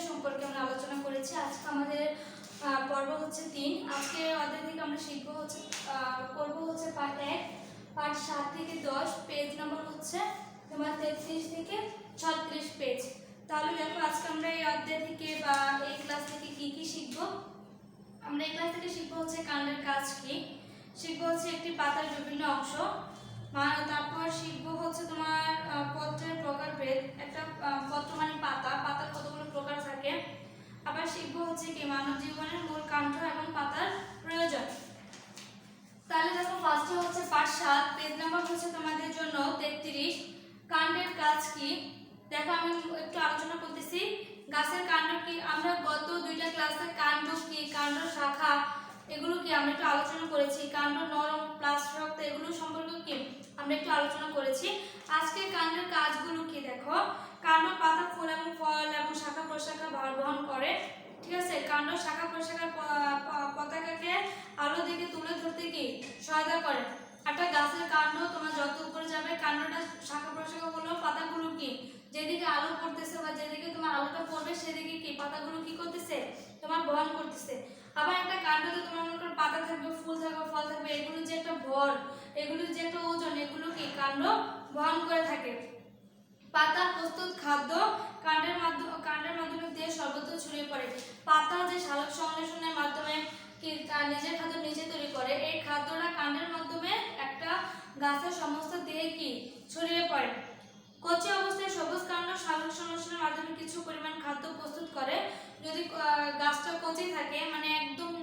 সম্পর্কে আমরা আলোচনা করেছি। আজকে আমাদের পর্ব হচ্ছে 3। আজকে অধ্যায় থেকে আমরা শিখবো হচ্ছে পর্ব হচ্ছে পার্ট 1, পার্ট 7 থেকে 10, পেজ নাম্বার হচ্ছে তোমার 33 থেকে 36 পেজ। তাহলে দেখো আজকে আমরা এই অধ্যায় থেকে বা এই ক্লাস থেকে কি কি শিখবো। আমরা এই ক্লাস থেকে শিখবো হচ্ছে কাণ্ডের কাজ কি, শিখবো হচ্ছে একটি পাতার বিভিন্ন অংশ, তারপর শিখবো হচ্ছে তোমার পত্রের প্রকারভেদ। একটা পত্র মানে পাতা, পাতার কতগুলো প্রকার থাকে। আবার শিখবো হচ্ছে কি মানব জীবনের মূল কাণ্ড এবং পাতার প্রয়োজন। তাহলে দেখো ফার্স্টে হচ্ছে পার্ট 7, পেজ নাম্বার হচ্ছে তোমাদের জন্য 33, কাণ্ডের কাজ কি। দেখো আমি একটু আলোচনা করতেছি। গাছের কাণ্ড কি, আমরা গত দুইটা ক্লাসে কাণ্ড কি, কাণ্ড শাখা এগুলো কি আমরা একটু আলোচনা করেছি। কাণ্ড নরম প্লাস শক্ত এগুলো সম্পর্কে কি আমরা একটু আলোচনা করেছি। আজকে কাণ্ডের কাজগুলো কি দেখো, কাণ্ড পাতা ফুল এবং ফল এবং শাখা প্রশাখা ভার বহন করে। ঠিক আছে, কাণ্ড শাখা প্রশাখার পতাকাকে আলো দিকে তুলে ধরতে কি সহায়তা করে। একটা গাছের কাণ্ড তোমার যত উপরে যাবে কাণ্ডটা শাখা প্রশাখাগুলো পাতাগুলো কি যেদিকে আলো পড়তেছে বা যেদিকে তোমার আলোটা পড়বে সেদিকে কি পাতাগুলো কি করতেছে তোমার বহন করতেছে। আবার একটা কাণ্ডতে তোমার মনে করো পাতা থাকবে, ফুল থাকবে, ফল থাকবে, এগুলো যে একটা ভর, এগুলো যে একটা ওজন, এগুলো কি কাণ্ড বহন করে থাকে। পাতার প্রস্তুত খাদ্য কাণ্ডের মাধ্যমে দেহ সর্বত্র ছড়িয়ে পড়ে। পাতা যে সালোক সংশ্লেষণের মাধ্যমে কি নিজের খাদ্য নিজে তৈরি করে, এই খাদ্যটা কাণ্ডের মাধ্যমে একটা গাছের সমস্ত দেহে কি ছড়িয়ে পড়ে। কচি অবস্থায় সবুজ কাণ্ড সালোক সংশ্লেষণের মাধ্যমে কিছু পরিমাণ খাদ্য প্রস্তুত করে। যদি গাছটা কচি থাকে মানে একদম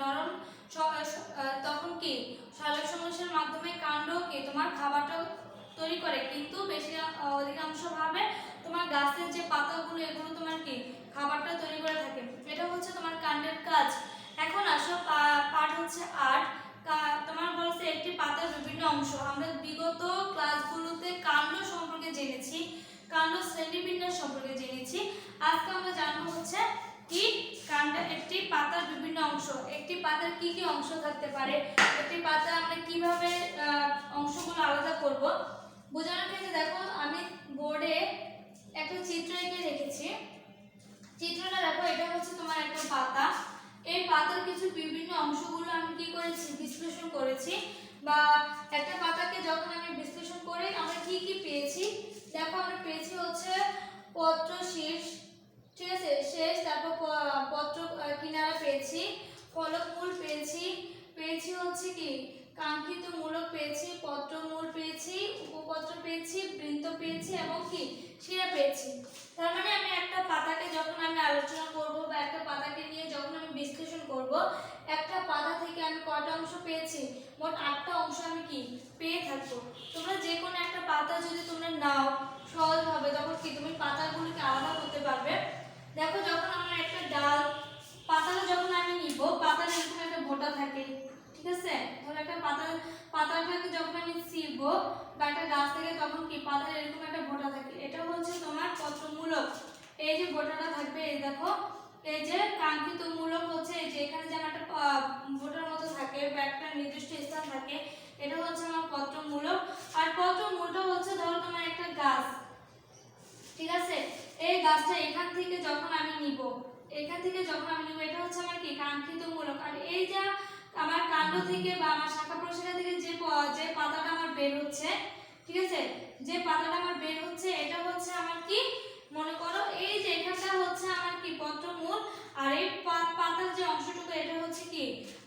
নরম, তখন কি সালোক সংশ্লেষণের মাধ্যমে কাণ্ড কি তোমার খাবারটা তৈরি করে, কিন্তু বেশি অধিকাংশ ভাবে তোমার গাছের যে পাতাগুলো এগুলো তোমার কি খাবারটা তৈরি করে থাকে। এটা হচ্ছে তোমার কাণ্ডের কাজ। এখন আসো পার্ট হচ্ছে 8, তোমার বলছে একটি পাতার বিভিন্ন অংশ। আমরা বিগত ক্লাসগুলোতে কাণ্ড সম্পর্কে জেনেছি, কাণ্ড শ্রেণীবিন্যাস সম্পর্কে জেনেছি। আজকে আমরা জানবো হচ্ছে কি কাণ্ড একটি পাতার বিভিন্ন অংশ। একটি পাতার কি কি অংশ থাকতে পারে, একটি পাতা আমরা কিভাবে অংশগুলো আলাদা করব বোঝানোর ক্ষেত্রে দেখো আমি বোর্ডে একটা চিত্র এঁকে রেখেছি। চিত্রটা দেখো, এটা হচ্ছে তোমার একটা পাতা। এই পাতার কিছু বিভিন্ন অংশগুলো আমি কি করেছি বিশ্লেষণ করেছি, বা একটা পাতাকে যখন আমি বিশ্লেষণ করে আমরা কি কি পেয়েছি দেখো, আমরা পেয়েছি হচ্ছে পত্র শীর্ষ, ঠিক আছে, শেষ, তারপর পত্র কিনারা পেয়েছি, ফলক মূল পেয়েছি, পেয়েছি হচ্ছে কি কাঙ্ক্ষিত মূলক পেয়েছি, পত্র মূল পেয়েছি, উপপত্র পেয়েছি, বৃন্ত পেয়েছি এবং কি শিরা পেয়েছি। তার মানে আমি একটা পাতাকে যখন আমি আলোচনা করব বা একটা পাতাকে নিয়ে যখন আমি বিশ্লেষণ করব, একটা পাতা থেকে আমি কয়টা অংশ পেয়েছি, মোট 8টা অংশ আমি কি পেয়ে থাকবো। তোমরা যে কোনো একটা পাতা যদি তোমরা নাও সহজভাবে, তখন কি তুমি পাতাগুলোকে আলাদা করতে পারবে। দেখো যখন আমার একটা ডাল পাতাটা যখন আমি নিব, পাতার এরকম একটা ভোঁটা থাকে, ঠিক আছে, ধরো একটা পাতাটাকে যখন আমি ছিঁড়বো বা একটা গাছ থেকে, তখন কি পাতার এরকম একটা ভোঁটা থাকে, এটা হচ্ছে তোমার পত্রমূলক। এই যে ভোঁটাটা থাকবে, এই দেখো, এই যে কাঙ্ক্ষিত মূলক হচ্ছে এই যে এখানে যেন একটা ভোঁটার মতো থাকে বা একটা নির্দিষ্ট স্থান থাকে, এটা হচ্ছে আমার পত্রমূলক। আর পত্রমূলটা হচ্ছে ধরো তোমার একটা গাছ, ঠিক আছে, এই গাছটা এখান থেকে যখন আমি নিব, এটা হচ্ছে আমার কি কাঙ্ক্ষিত মূলক। আর এই যে আমার কাণ্ড থেকে বা আমার শাখা প্রশাখা থেকে যে পাতাটা আমার বের হচ্ছে, ঠিক আছে, যে পাতাটা আমার বের হচ্ছে, এটা হচ্ছে আমার কি মনে করো এই যে এখানটা হচ্ছে আমার কি পত্রমূল, আর এই পাতার যে অংশটুকু এটা হচ্ছে কি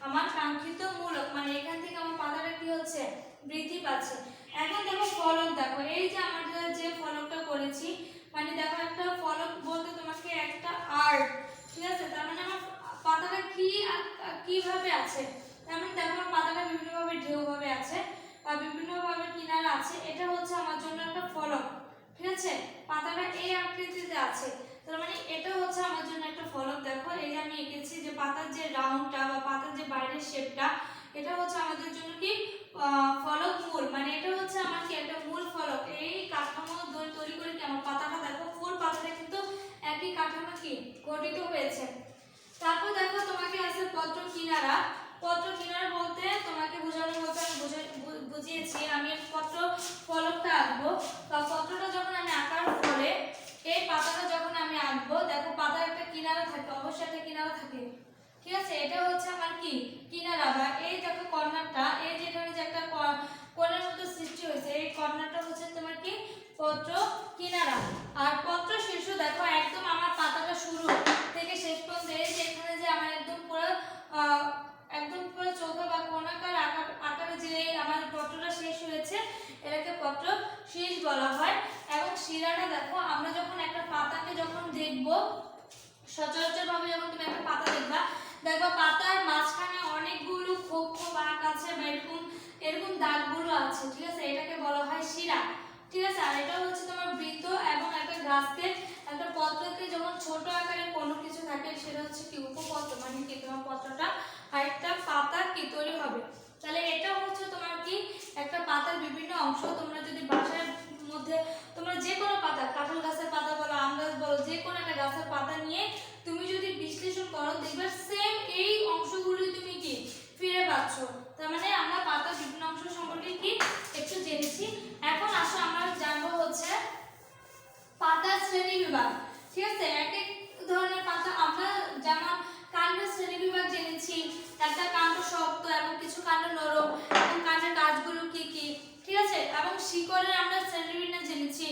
আমার কাঙ্ক্ষিত মূলক, মানে এখান থেকে আমার পাতাটা কি হচ্ছে বৃদ্ধি পাচ্ছে। এখন দেখো ফলক, দেখো এই যে আমরা যে ফলকটা করেছি, মানে দেখো একটা ফলক বলতে তোমাকে একটা আর্ট, ঠিক আছে, তার মানে আমার পাতাটা কিভাবে আছে, তার মানে দেখো আমার পাতাটা বিভিন্নভাবে ঢেউভাবে আছে বা বিভিন্নভাবে কিনারা আছে, এটা হচ্ছে আমার জন্য একটা ফলক, ঠিক আছে, পাতাটা এই আকৃতিতে আছে, তার মানে এটা হচ্ছে আমার জন্য একটা ফলক। দেখো এই যে আমি এঁকেছি যে পাতার যে রাউন্ডটা বা পাতার যে বাইরের শেপটা, এটা হচ্ছে আমাদের জন্য কি ফলক মূল, মানে এটা হচ্ছে আমার কি একটা মূল ফলক। এই কাঠামো তৈরি করে কি আমার পাতাটা দেখো ফুল পাতাটা কিন্তু একই কাঠামো কি গঠিত হয়েছে। তারপর দেখো তোমাকে আছে পত্র কিনারা। পত্র কিনারা বলতে তোমাকে বোঝানোর মতো আমি বুঝিয়েছি। আমি পত্র ফলকটা আঁকবো বা পত্রটা যখন আমি আঁকার পরে এই পাতাটা যখন আমি আঁকবো, দেখো পাতার একটা থাকে, ঠিক আছে। এটা হচ্ছে আমার কি কিনারা, বা এই দেখো কর্নারটা, এই যে এখানে যে একটা কোণের মতো সৃষ্টি হয়েছে, এই কর্নারটা হচ্ছে তোমার কি পত্র কিনারা। আর পত্র শীর্ষ দেখো একদম আমার পাতাটা শুরু থেকে শেষ পর্যন্ত, এই যে এখানে যে আমার একদম পুরো চৌকো বা কোণাকার আকারে যে আমার পত্রটা শেষ হয়েছে, এটাকে পত্র শীর্ষ বলা হয়। এবং শিরাটা দেখো, আমরা যখন একটা পাতাকে যখন দেখব, সচরাচর ভাবে যখন তুমি একটা পাতা দেখবা পাতার মাঝখানে অনেকগুলো খোপ খোপ আঁক আছে, বা এরকম দাগগুলো আছে, ঠিক আছে, এটাকে বলা হয় শিরা, ঠিক আছে। আর এটা হচ্ছে তোমার বৃত্ত, এবং একটা গাছকে একটা পত্রকে যখন ছোট আকারে কোনো কিছু থাকে সেটা হচ্ছে কি উপপত্র, মানে কি তোমার পত্রটা আর একটা পাতা কি তৈরি হবে। তাহলে এটা হচ্ছে তোমার কি একটা পাতার বিভিন্ন অংশ। তোমরা যদি বাসার মধ্যে তোমরা যে কোনো পাতা, কাঁঠাল গাছের পাতা বলো, আম গাছ বলো, যে কোনো একটা গাছের পাতা নিয়ে তুমি যদি বিশ্লেষণ করো, দেখবে সেম এই অংশগুলোই তুমি কি ফিরে পাচ্ছ। তার মানে আমরা পাতার বিভিন্ন অংশ সম্পর্কে কি একটু জেনেছি। এখন আসো আমরা জানবো হচ্ছে পাতার শ্রেণী বিভাগ, ঠিক আছে। এক এক ধরনের পাতা, আমরা যেমন কাণ্ডের শ্রেণী বিভাগ জেনেছি, একটা কাণ্ড শক্ত এবং কিছু কাণ্ড নরম, এবং কাণ্ডের কাজগুলো কি কি, ঠিক আছে। এবং শিকড়ের আমরা শ্রেণীবিন্যাস জেনেছি,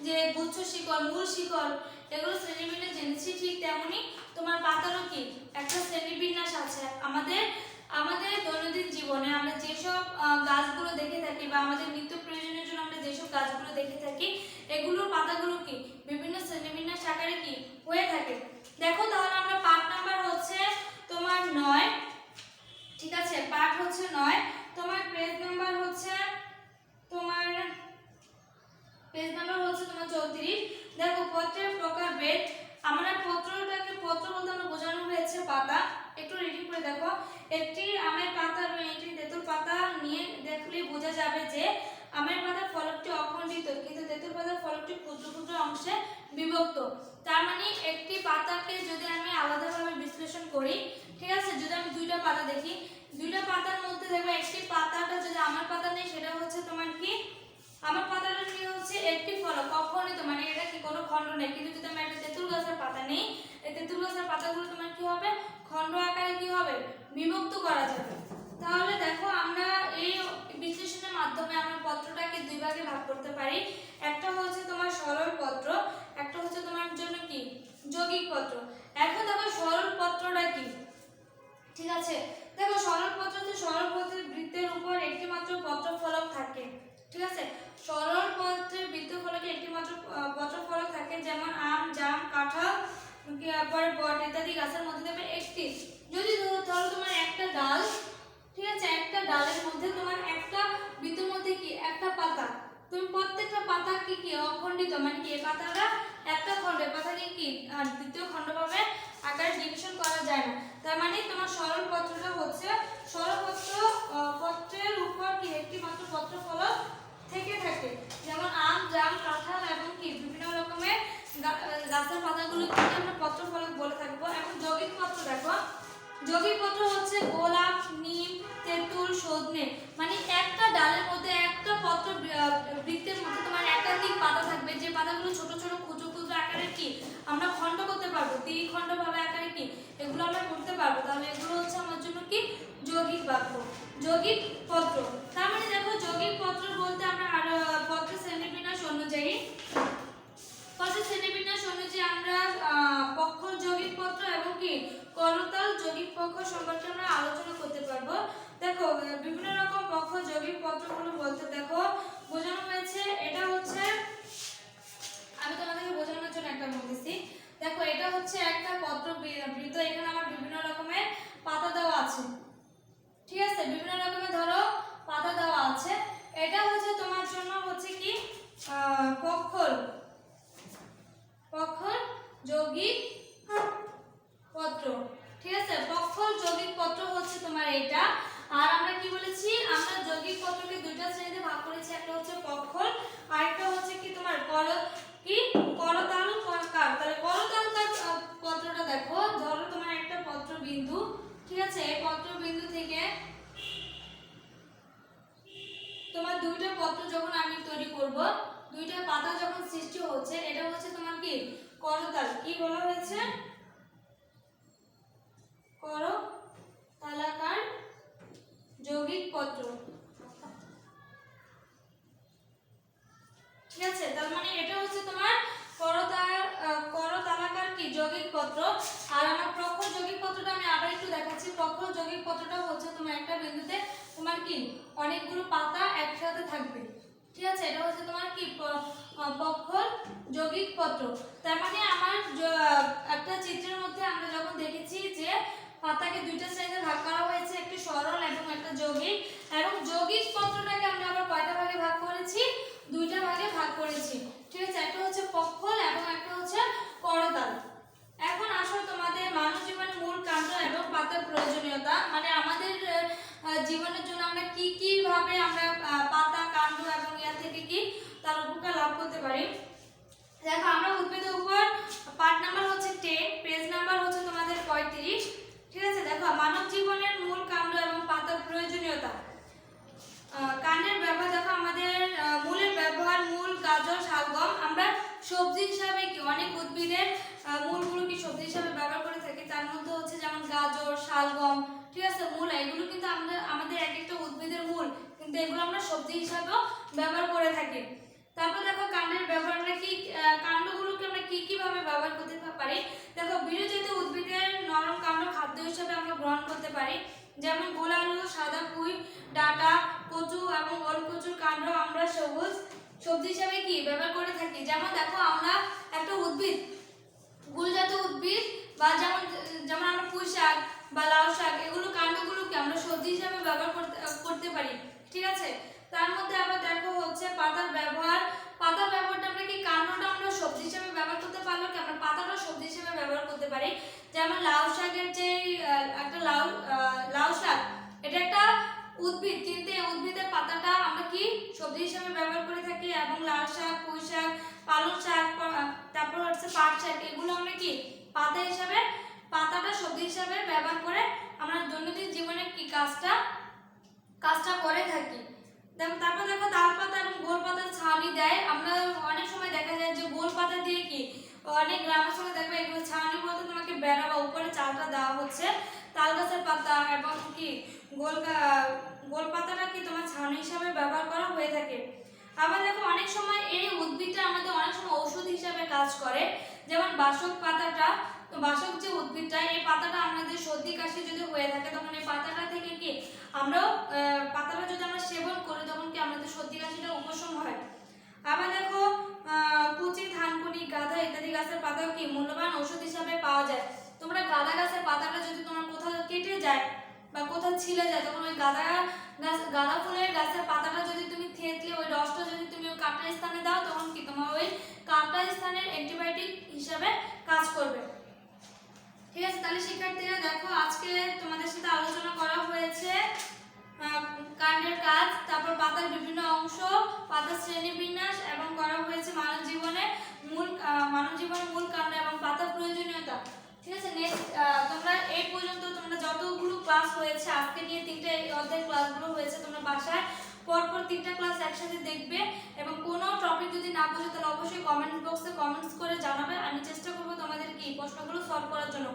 যে গুচ্ছ শিকড়, মূল শিকড়, এগুলো শ্রেণীবিন্যাস জেনেছি। ঠিক তেমনি তোমার পাতারও কি একটা শ্রেণীবিন্যাস আছে। আমাদের দৈনন্দিন জীবনে আমরা যেসব গাছগুলো দেখে থাকি, বা আমাদের নিত্য প্রয়োজনের জন্য আমরা যেসব গাছগুলো দেখে থাকি, এগুলোর পাতাগুলো কি বিভিন্ন শ্রেণীবিন্যাস আকারে কি হয়ে থাকে। দেখো তাহলে আমরা পাঠ নাম্বার হচ্ছে তোমার 9, ঠিক আছে, পাঠ হচ্ছে 9, তোমার পেজ নাম্বার হচ্ছে তোমার 34। দেখো পত্রের প্রকারভেদ, আমরা পত্রটাকে পত্র বলতে আমরা বোঝানো হয়েছে পাতা। একটু রিডিং করে দেখো, একটি আমের পাতা এবং একটি তেঁতুল পাতা নিয়ে দেখলেই বোঝা যাবে যে আমের পাতার ফলকটি অখণ্ডিত, কিন্তু তেঁতুল পাতার ফলকটি ক্ষুদ্র ক্ষুদ্র অংশে বিভক্ত। তার মানে একটি পাতাকে যদি আমি আলাদাভাবে বিশ্লেষণ করি, ঠিক আছে, যদি আমি দুইটা পাতা দেখি, দুইটা পাতার মধ্যে দেখো একটি পাতাটা যদি আমার পাতা নেই, সেটা হচ্ছে তোমার কি আমার পাতাটা কি হচ্ছে একটি ফলক অখণ্ডিত, মানে এটা কি কোনো খণ্ড নেই। কিন্তু যদি আমি একটা তেঁতুল গাছের পাতা নেই, এই তেঁতুল গাছের পাতাগুলো তোমার কি হবে খণ্ড আকারে কি হবে বিভক্ত করা যাবে। তাহলে দেখো আমরা এই বিশ্লেষণের মাধ্যমে আমরা পত্রটাকে দুই ভাগে ভাগ করতে পারি। একটা হচ্ছে তোমার সরল পত্র, একটা হচ্ছে তোমার জন্য কি যৌগিক পত্র। এখন দেখো সরল পত্রটা কি, ঠিক আছে। দেখো সরল পত্র হচ্ছে সরল পত্রের বৃত্তের উপর একটি মাত্র পত্র ফলক থাকে, ঠিক আছে। সরল পত্রের বৃত্ত ফলকে একটি মাত্র পত্র ফলক থাকে, যেমন আম, জাম, কাঁঠাল, পরে বট ইত্যাদি গাছের মধ্যে দেবে একটি। যদি ধরো তোমার একটা ডাল, ঠিক আছে, একটা ডালের মধ্যে তোমার একটা বৃত্তের মধ্যে কি একটা পাতা, তুমি প্রত্যেকটা পাতা কি কি অখণ্ডিত, মানে কি এই পাতাটা একটা খণ্ড, এই পাতাকে কি দ্বিতীয় খণ্ড ভাবে আকারে ডিভিশন করা যায় না। তার মানে তোমার সরল পত্রটা হচ্ছে সরল পত্রের উপর কি একটি মাত্র পত্র ফলক থেকে থাকে, যেমন আম, জাম, কাঁঠাল এবং কি বিভিন্ন রকমের গাছের পাতাগুলোকে আমরা পত্র ফলক বলে থাকবো। এখন যৌগিক পত্র দেখো, যৌগিক পত্র হচ্ছে গোলাপ, নিম, তেঁতুল, সজনে, মানে একটা ডালের মধ্যে একটা পত্র বৃত্তের মধ্যে তোমার একাধিক পাতা থাকবে, যে পাতাগুলো ছোট ছোট ক্ষুদ্র ক্ষুদ্র আকারে কি আমরা খণ্ড করতে পারবো, দ্বিখণ্ড ভাবে আকারে কি এগুলো আমরা করতে পারবো। তাহলে এগুলো হচ্ছে আমার জন্য কি যৌগিক বাক্য, যৌগিক পত্র। তার মানে দেখো যৌগিক পত্র বলতে আমরা পত্র শ্রেণীবিন্যাস অনুযায়ী আমরা পক্ষ যৌগিক পত্র এবং কি করতল যৌগিক পক্ষ সম্পর্কে আমরা আলোচনা করতে পারবো। দেখো বিভিন্ন রকম পক্ষ যৌগিক পত্রগুলো বলতে দেখো বোঝানো হয়েছে, এটা হচ্ছে আমি তোমাদেরকে বোঝানোর জন্য একটা বলতেছি। দেখো এটা হচ্ছে একটা পত্র বৃত্ত, এখানে আমার বিভিন্ন রকমের পাতা দেওয়া আছে, ঠিক আছে, বিভিন্ন রকমের ধরো পাতা দেওয়া আছে। এটা হচ্ছে তোমার জন্য হচ্ছে কি পক্ষর যৌগিক পত্র, ঠিক আছে। পক্ষর যৌগিক পত্র হচ্ছে তোমার এটা। আর আমরা কি বলেছি, আমরা যৌগিক পত্রকে দুইটা শ্রেণীতে ভাগ করেছি, একটা হচ্ছে পক্ষর আর একটা হচ্ছে কি তোমার করতালকার। তাহলে করতালকার পত্রটা দেখো, ধরো তোমার একটা পত্র বিন্দু, ঠিক আছে, এই পত্র বিন্দু থেকে তোমার দুইটা পত্র যখন আমি তৈরি করব, দুইটা পাতা যখন সৃষ্টি হচ্ছে, এটা হচ্ছে তোমার কি করতাল, কি বলা হয়েছে করতালাকার যৌগিক পত্র। ঠিক আছে, তার মানে এটা হচ্ছে তোমার করতালাকার কি যৌগিক পত্র। আর আমার প্রখর যৌগিক পত্রটা আমি আবার একটু দেখাচ্ছি। প্রখর যৌগিক পত্রটা হচ্ছে তোমার একটা বিন্দুতে তোমার কি অনেকগুলো পাতা একসাথে থাকবে। ঠিক আছে, এটা হচ্ছে তোমার কি প্রখর যৌগিক পত্র। তার মানে আমার একটা চিত্রের মধ্যে আমরা যখন দেখেছি যে পাতাকে দুইটা শ্রেণীতে ভাগ করা হয়েছে, একটি সরল এবং একটা যৌগিক, এবং যৌগিক পত্রটাকে আমরা আবার কয়টা ভাগে ভাগ করেছি? দুইটা ভাগে ভাগ করেছি। ঠিক আছে, একটা হচ্ছে প্রখর এবং একটা হচ্ছে করতাল। এখন আসো তোমাদের মানব জীবনের মূল কাণ্ড এবং পাতার প্রয়োজনীয়তা, মানে আমাদের জীবনের জন্য আমরা কি কি ভাবে আমরা পাতা কাণ্ড এবং ইয়া থেকে কি তার উপকার লাভ করতে পারি। দেখো আমরা উদ্ভিদের উপর পার্ট নাম্বার হচ্ছে 10, পেজ নাম্বার হচ্ছে তোমাদের 35। ঠিক আছে, দেখো মানব জীবনের মূল কাণ্ড এবং পাতার প্রয়োজনীয়তা। কাণ্ডের ব্যবহার দেখো আমাদের মূলের ব্যবহার, মূল, গাজর, শালগম আমরা সবজি হিসাবে কি অনেক উদ্ভিদের মূলগুলো কি সবজি হিসাবে ব্যবহার করে থাকি। তার মধ্যে হচ্ছে যেমন গাজর, শালগম, ঠিক আছে, মূলা, এগুলো কিন্তু আমরা আমাদের এক একটা উদ্ভিদের মূল, কিন্তু এগুলো আমরা সবজি হিসাবেও ব্যবহার করে থাকি। তারপর দেখো কাণ্ডের ব্যবহার, আমরা কি কাণ্ডগুলোকে আমরা কি কি ভাবে ব্যবহার করতে পারি। দেখো বীজজাত উদ্ভিদের নরম কাণ্ড খাদ্য হিসাবে আমরা গ্রহণ করতে পারি, যেমন গোল আলু, সাদা পুঁই ডাঁটা, কচু এবং ওলকচুর কাণ্ড আমরা সবুজ সবজি হিসাবে কি ব্যবহার করে থাকি। যেমন দেখো আমরা একটা উদ্ভিদ, গুলজাত উদ্ভিদ বা যেমন যেমন আমরা পুঁই শাক বা লাউ শাক, এগুলো কাণ্ডগুলোকে আমরা সবজি হিসাবে ব্যবহার করতে পারি। ঠিক আছে, তার মধ্যে আবার দেখো হচ্ছে পাতার ব্যবহার। পাতার ব্যবহারটা আমরা কি কাণ্ডটা আমরা সবজি হিসাবে ব্যবহার করতে পারলো কি আমরা পাতাটা সবজি হিসাবে ব্যবহার করতে পারি। যেমন লাউ শাকের যে একটা লাউ শাক, এটা একটা উদ্ভিদ, কিন্তু এই উদ্ভিদের পাতাটা আমরা কি সবজি হিসাবে ব্যবহার করে থাকি। এবং লাল শাক, পুঁই শাক, পালং শাক, তারপর হচ্ছে পাট শাক, এগুলো আমরা কি পাতা হিসাবে, পাতাটা সবজি হিসাবে ব্যবহার করে আমরা দৈনন্দিন জীবনে কি কাজটা করে থাকি। তারপর দেখো তাল পাতা এবং গোল পাতার ছাউনি দেয়। আমরা অনেক সময় দেখা যায় যে গোল পাতা দিয়ে কি অনেক গ্রামের সময় দেখবে এগুলো ছাউনি বলতে তোমাকে বেড়া বা উপরে চালটা দেওয়া হচ্ছে তাল গাছের পাতা, এবং কি গোল পাতাটা কি তোমার ছাউনি হিসাবে ব্যবহার করা হয়ে থাকে। আবার দেখো অনেক সময় এই উদ্ভিদটা আমাদের অনেক সময় ঔষধ হিসাবে কাজ করে। যেমন বাসক পাতাটা, তো বাসক যে উদ্ভিদটা, এই পাতাটা আমাদের সর্দি কাশি যদি হয়ে থাকে তখন এই পাতাটা থেকে কি আমরা পাতাটা যদি আমরা সেবন করি তখন কি আমাদের সর্দি কাশিটা উপশম হয়। আবার দেখো কুচি, ধানকুনি, গাঁদা ইত্যাদি গাছের পাতাও কি মূল্যবান ঔষধ হিসাবে পাওয়া যায়। তোমরা গাঁদা গাছের পাতাটা যদি তোমার কোথাও কেটে যায় বা কোথাও ছিলে যায়, তখন ওই গাঁদা ফুলের গাছের পাতাটা যদি তুমি থেতলে ওই রসটা যদি তুমি ওই কাটা স্থানে দাও, তখন কি তোমার ওই কাটা স্থানের অ্যান্টিবায়োটিক হিসাবে কাজ করবে। ঠিক আছে, তাহলে শিক্ষার্থীরা দেখো আজকে তোমাদের সাথে আলোচনা করা হয়েছে কাণ্ডের কাজ, তারপর পাতার বিভিন্ন অংশ, পাতার শ্রেণীবিন্যাস, এবং করা হয়েছে মানব জীবনের মূল কাণ্ড এবং পাতার প্রয়োজনীয়তা। ঠিক আছে, নেক্সট তোমরা এই পর্যন্ত তোমরা যতগুলো ক্লাস হয়েছে আজকে নিয়ে 3টে অধ্যায় ক্লাসগুলো হয়েছে, তোমরা বাসায় পরপর 3টা ক্লাস একসাথে দেখবে, এবং কোনো টপিক যদি না বুঝো তাহলে অবশ্যই কমেন্ট বক্সে কমেন্টস করে জানাবে। আমি চেষ্টা করবো তোমাদের কি প্রশ্নগুলো সলভ করার জন্য।